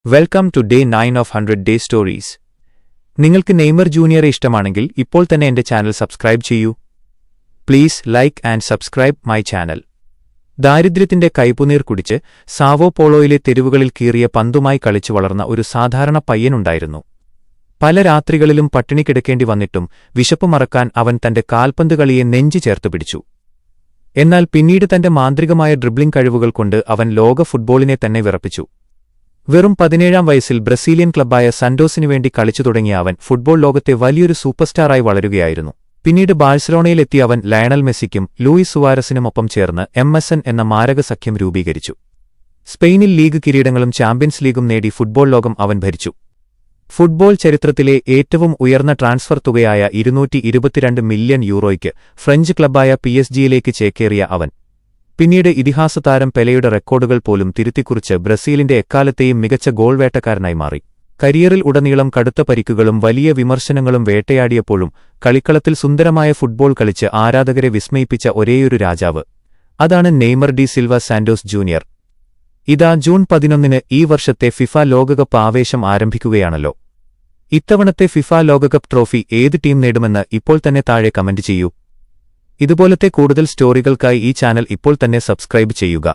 Welcome to day 9 of 100 day stories. നിങ്ങൾക്ക് Neymar ജൂനിയറെ ഇഷ്ടമാണെങ്കിൽ ഇപ്പോൾ തന്നെ എന്റെ ചാനൽ സബ്സ്ക്രൈബ് ചെയ്യൂ. Please like and subscribe my channel. ദാരിദ്ര്യത്തിന്റെ കൈപ്പുനീർ കുടിച്ച് സാവോ പോളോയിലെ തെരുവുകളിൽ കീറിയ പന്തുമായി കളിച്ചു വളർന്ന ഒരു സാധാരണ പയ്യനുണ്ടായിരുന്നു. പല രാത്രികളിലും പട്ടിണി കിടക്കേണ്ടി വന്നിട്ടും വിശപ്പ് മറക്കാൻ അവൻ തന്റെ കാൽപന്ത് കളിയെ നെഞ്ചു ചേർത്തുപിടിച്ചു. എന്നാൽ പിന്നീട് തന്റെ മാന്ത്രികമായ ഡ്രിബ്ലിംഗ് കഴിവുകൾ കൊണ്ട് അവൻ ലോക ഫുട്ബോളിനെ തന്നെ വിറപ്പിച്ചു. വെറും 17-ാം വയസ്സിൽ ബ്രസീലിയൻ ക്ലബ്ബായ സാന്റോസിനുവേണ്ടി കളിച്ചു തുടങ്ങിയ അവൻ ഫുട്ബോൾ ലോകത്തെ വലിയൊരു സൂപ്പർസ്റ്റാറായി വളരുകയായിരുന്നു. പിന്നീട് ബാഴ്സലോണയിലെത്തിയ അവൻ ലയണൽ മെസ്സിക്കും ലൂയിസ് സുവാരസിനുമൊപ്പം ചേർന്ന് MSN എന്ന മാരക സഖ്യം രൂപീകരിച്ചു. സ്പെയിനിൽ ലീഗ് കിരീടങ്ങളും ചാമ്പ്യൻസ് ലീഗും നേടി ഫുട്ബോൾ ലോകം അവൻ ഭരിച്ചു. ഫുട്ബോൾ ചരിത്രത്തിലെ ഏറ്റവും ഉയർന്ന ട്രാൻസ്ഫർ തുകയായ 222 മില്യൺ യൂറോയ്ക്ക് ഫ്രഞ്ച് ക്ലബ്ബായ PSG-യിലേക്ക് ചേക്കേറിയ അവൻ പിന്നീട് ഇതിഹാസതാരം പെലെയുടെ റെക്കോർഡുകൾ പോലും തിരുത്തിക്കുറിച്ച് ബ്രസീലിന്റെ എക്കാലത്തെയും മികച്ച ഗോൾ വേട്ടക്കാരനായി മാറി. കരിയറിൽ ഉടനീളം കടുത്ത പരിക്കുകളും വലിയ വിമർശനങ്ങളും വേട്ടയാടിയപ്പോഴും കളിക്കളത്തിൽ സുന്ദരമായ ഫുട്ബോൾ കളിച്ച് ആരാധകരെ വിസ്മയിപ്പിച്ച ഒരേയൊരു രാജാവ്, അതാണ് Neymar D Silva Santos junior. ഇതാ ജൂൺ 11-ന് ഈ വർഷത്തെ ഫിഫ ലോകകപ്പ് ആവേശം ആരംഭിക്കുകയാണല്ലോ. ഇത്തവണത്തെ ഫിഫ ലോകകപ്പ് ട്രോഫി ഏത് ടീം നേടുമെന്ന് ഇപ്പോൾ തന്നെ താഴെ കമന്റ് ചെയ്യൂ. ഇതുപോലത്തെ കൂടുതൽ സ്റ്റോറികൾക്കായി ഈ ചാനൽ ഇപ്പോൾ തന്നെ സബ്സ്ക്രൈബ് ചെയ്യുക.